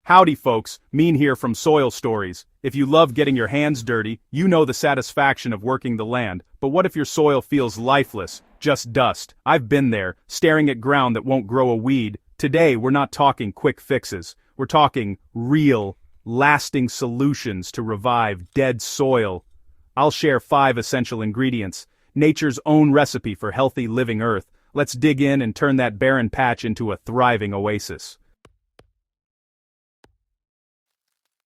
Howdy folks, Mean here from Soil Stories. If you love getting your hands dirty, you know the satisfaction of working the land, but what if your soil feels lifeless, just dust? I've been there, staring at ground that won't grow a weed. Today we're not talking quick fixes, we're talking real, lasting solutions to revive dead soil. I'll share 5 essential ingredients, nature's own recipe for healthy living earth. Let's dig in and turn that barren patch into a thriving oasis.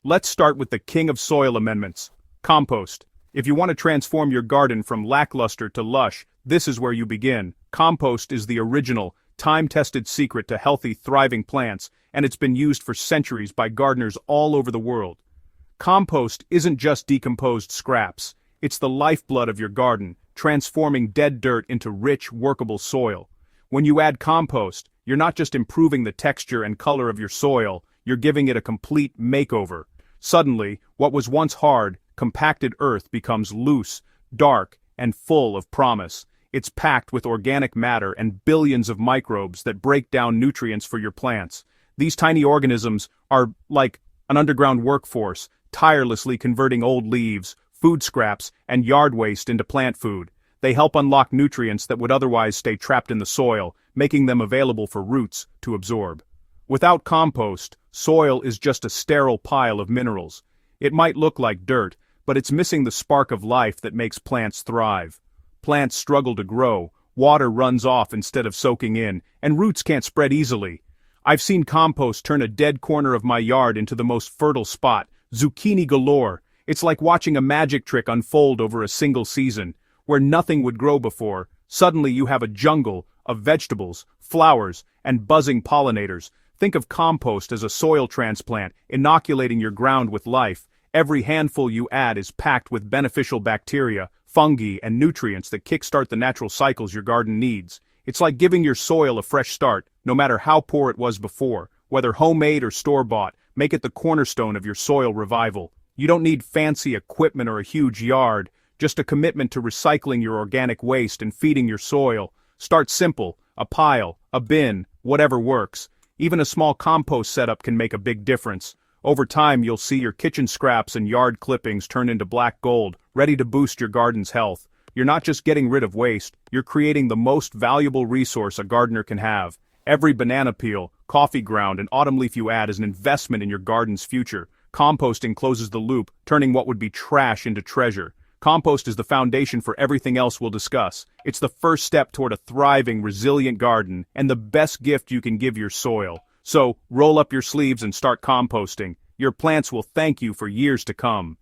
Let's start with the king of soil amendments, compost. If you want to transform your garden from lackluster to lush, this is where you begin. Compost is the original, time-tested secret to healthy, thriving plants, and it's been used for centuries by gardeners all over the world. Compost isn't just decomposed scraps, it's the lifeblood of your garden, transforming dead dirt into rich, workable soil. When you add compost, you're not just improving the texture and color of your soil, you're giving it a complete makeover. Suddenly, what was once hard, compacted earth becomes loose, dark, and full of promise. It's packed with organic matter and billions of microbes that break down nutrients for your plants. These tiny organisms are like an underground workforce, tirelessly converting old leaves, food scraps, and yard waste into plant food. They help unlock nutrients that would otherwise stay trapped in the soil, making them available for roots to absorb. Without compost, soil is just a sterile pile of minerals. It might look like dirt, but it's missing the spark of life that makes plants thrive. Plants struggle to grow, water runs off instead of soaking in, and roots can't spread easily. I've seen compost turn a dead corner of my yard into the most fertile spot, zucchini galore. It's like watching a magic trick unfold over a single season. Where nothing would grow before, suddenly you have a jungle of vegetables, flowers, and buzzing pollinators. Think of compost as a soil transplant, inoculating your ground with life. Every handful you add is packed with beneficial bacteria, fungi, and nutrients that kickstart the natural cycles your garden needs. It's like giving your soil a fresh start, no matter how poor it was before. Whether homemade or store-bought, make it the cornerstone of your soil revival. You don't need fancy equipment or a huge yard, just a commitment to recycling your organic waste and feeding your soil. Start simple, a pile, a bin, whatever works. Even a small compost setup can make a big difference. Over time you'll see your kitchen scraps and yard clippings turn into black gold, ready to boost your garden's health. You're not just getting rid of waste, you're creating the most valuable resource a gardener can have. Every banana peel, coffee ground, and autumn leaf you add is an investment in your garden's future. Composting closes the loop, turning what would be trash into treasure. Compost is the foundation for everything else we'll discuss. It's the first step toward a thriving, resilient garden, and the best gift you can give your soil. So, roll up your sleeves and start composting. Your plants will thank you for years to come.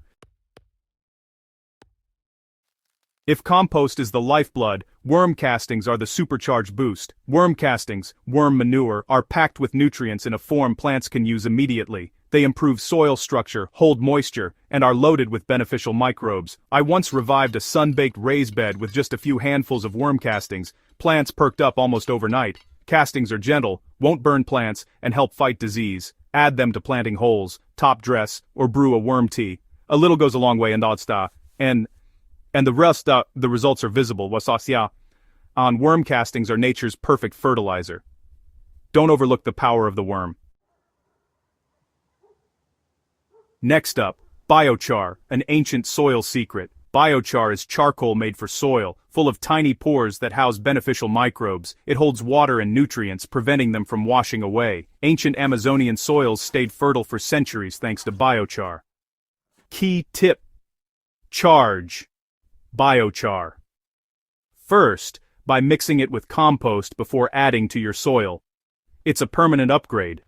If compost is the lifeblood, worm castings are the supercharged boost. Worm castings, worm manure, are packed with nutrients in a form plants can use immediately. They improve soil structure, hold moisture, and are loaded with beneficial microbes. I once revived a sun-baked raised bed with just a few handfuls of worm castings. Plants perked up almost overnight. Castings are gentle, won't burn plants, and help fight disease. Add them to planting holes, top dress, or brew a worm tea. A little goes a long way, and the results are visible. Worm castings are nature's perfect fertilizer. Don't overlook the power of the worm. Next up, biochar, an ancient soil secret. Biochar is charcoal made for soil, full of tiny pores that house beneficial microbes. It holds water and nutrients, preventing them from washing away. Ancient Amazonian soils stayed fertile for centuries thanks to biochar. Key tip: charge biochar. First, by mixing it with compost before adding to your soil. It's a permanent upgrade.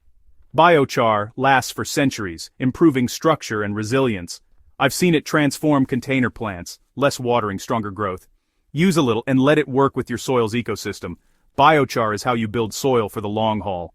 Biochar lasts for centuries, improving structure and resilience. I've seen it transform container plants, less watering, stronger growth. Use a little and let it work with your soil's ecosystem. Biochar is how you build soil for the long haul.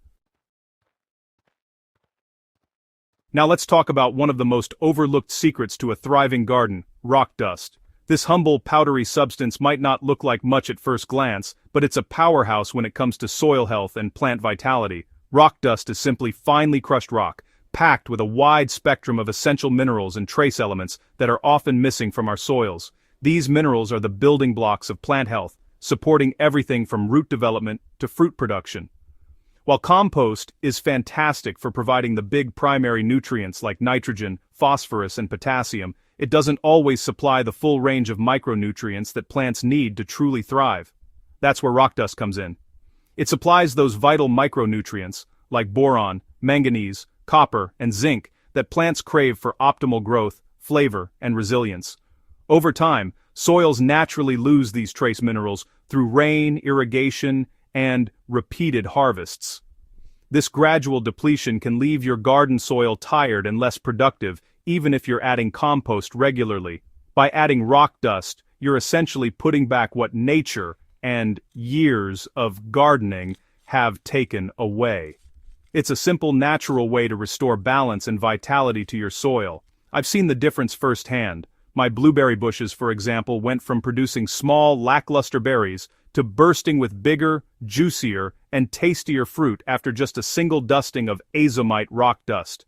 Now let's talk about one of the most overlooked secrets to a thriving garden, rock dust. This humble, powdery substance might not look like much at first glance, but it's a powerhouse when it comes to soil health and plant vitality. Rock dust is simply finely crushed rock, packed with a wide spectrum of essential minerals and trace elements that are often missing from our soils. These minerals are the building blocks of plant health, supporting everything from root development to fruit production. While compost is fantastic for providing the big primary nutrients like nitrogen, phosphorus, and potassium, it doesn't always supply the full range of micronutrients that plants need to truly thrive. That's where rock dust comes in. It supplies those vital micronutrients, like boron, manganese, copper, and zinc, that plants crave for optimal growth, flavor, and resilience. Over time, soils naturally lose these trace minerals through rain, irrigation, and repeated harvests. This gradual depletion can leave your garden soil tired and less productive, even if you're adding compost regularly. By adding rock dust, you're essentially putting back what nature and years of gardening have taken away. It's a simple, natural way to restore balance and vitality to your soil. I've seen the difference firsthand. My blueberry bushes, for example, went from producing small, lackluster berries to bursting with bigger, juicier, and tastier fruit after just a single dusting of azomite rock dust.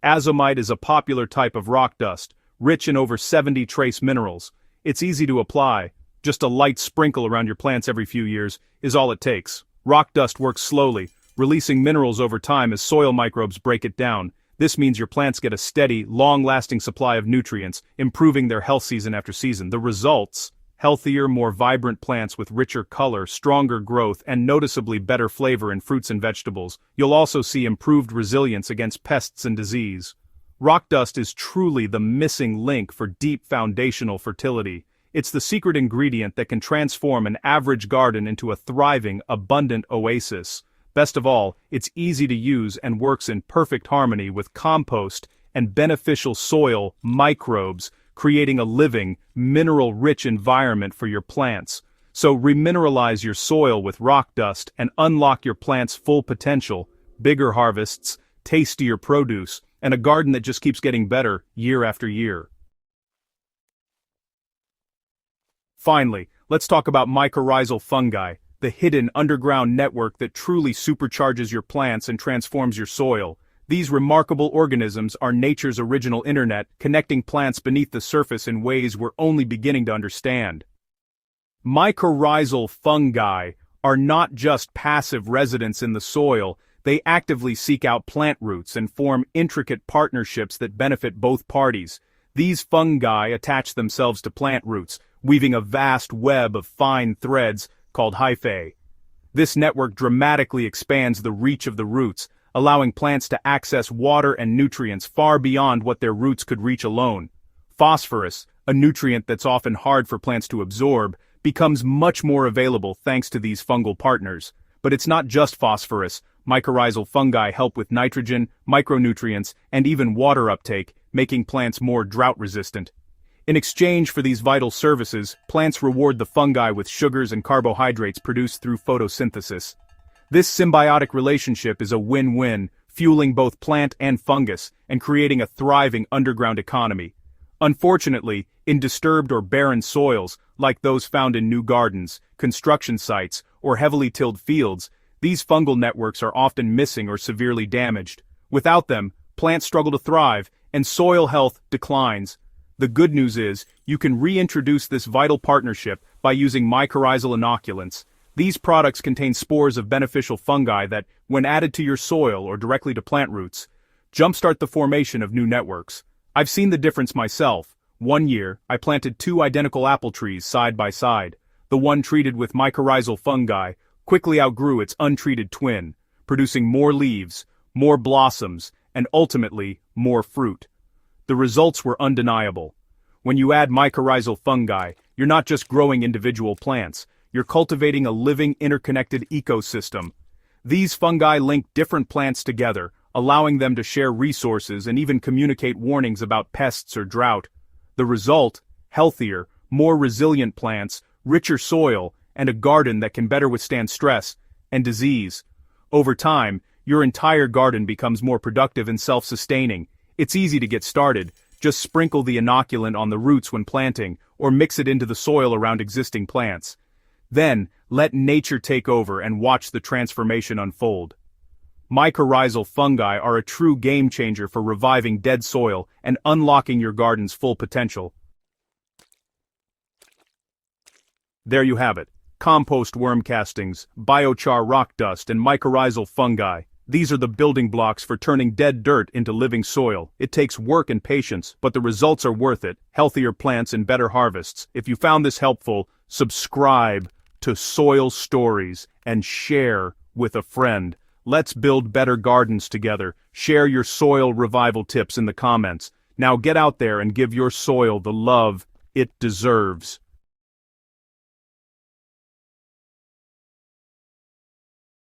Azomite is a popular type of rock dust, rich in over 70 trace minerals. It's easy to apply. Just a light sprinkle around your plants every few years is all it takes. Rock dust works slowly, releasing minerals over time as soil microbes break it down. This means your plants get a steady, long-lasting supply of nutrients, improving their health season after season. The results: healthier, more vibrant plants with richer color, stronger growth, and noticeably better flavor in fruits and vegetables. You'll also see improved resilience against pests and disease. Rock dust is truly the missing link for deep foundational fertility. It's the secret ingredient that can transform an average garden into a thriving, abundant oasis. Best of all, it's easy to use and works in perfect harmony with compost and beneficial soil microbes, creating a living, mineral-rich environment for your plants. So remineralize your soil with rock dust and unlock your plants' full potential: bigger harvests, tastier produce, and a garden that just keeps getting better year after year. Finally, let's talk about mycorrhizal fungi, the hidden underground network that truly supercharges your plants and transforms your soil. These remarkable organisms are nature's original internet, connecting plants beneath the surface in ways we're only beginning to understand. Mycorrhizal fungi are not just passive residents in the soil, they actively seek out plant roots and form intricate partnerships that benefit both parties. These fungi attach themselves to plant roots, weaving a vast web of fine threads called hyphae. This network dramatically expands the reach of the roots, allowing plants to access water and nutrients far beyond what their roots could reach alone. Phosphorus, a nutrient that's often hard for plants to absorb, becomes much more available thanks to these fungal partners. But it's not just phosphorus. Mycorrhizal fungi help with nitrogen, micronutrients, and even water uptake, making plants more drought-resistant. In exchange for these vital services, plants reward the fungi with sugars and carbohydrates produced through photosynthesis. This symbiotic relationship is a win-win, fueling both plant and fungus, and creating a thriving underground economy. Unfortunately, in disturbed or barren soils, like those found in new gardens, construction sites, or heavily tilled fields, these fungal networks are often missing or severely damaged. Without them, plants struggle to thrive, and soil health declines. The good news is, you can reintroduce this vital partnership by using mycorrhizal inoculants. These products contain spores of beneficial fungi that, when added to your soil or directly to plant roots, jumpstart the formation of new networks. I've seen the difference myself. One year, I planted 2 identical apple trees side by side. The one treated with mycorrhizal fungi quickly outgrew its untreated twin, producing more leaves, more blossoms, and ultimately, more fruit. The results were undeniable. When you add mycorrhizal fungi, you're not just growing individual plants, you're cultivating a living, interconnected ecosystem. These fungi link different plants together, allowing them to share resources and even communicate warnings about pests or drought. The result: healthier, more resilient plants, richer soil, and a garden that can better withstand stress and disease. Over time, your entire garden becomes more productive and self-sustaining. It's easy to get started. Just sprinkle the inoculant on the roots when planting, or mix it into the soil around existing plants. Then, let nature take over and watch the transformation unfold. Mycorrhizal fungi are a true game changer for reviving dead soil and unlocking your garden's full potential. There you have it. compost worm castings, biochar rock dust, and mycorrhizal fungi. These are the building blocks for turning dead dirt into living soil. It takes work and patience, but the results are worth it. Healthier plants and better harvests. If you found this helpful, subscribe to Soil Stories and share with a friend. Let's build better gardens together. Share your soil revival tips in the comments. Now get out there and give your soil the love it deserves.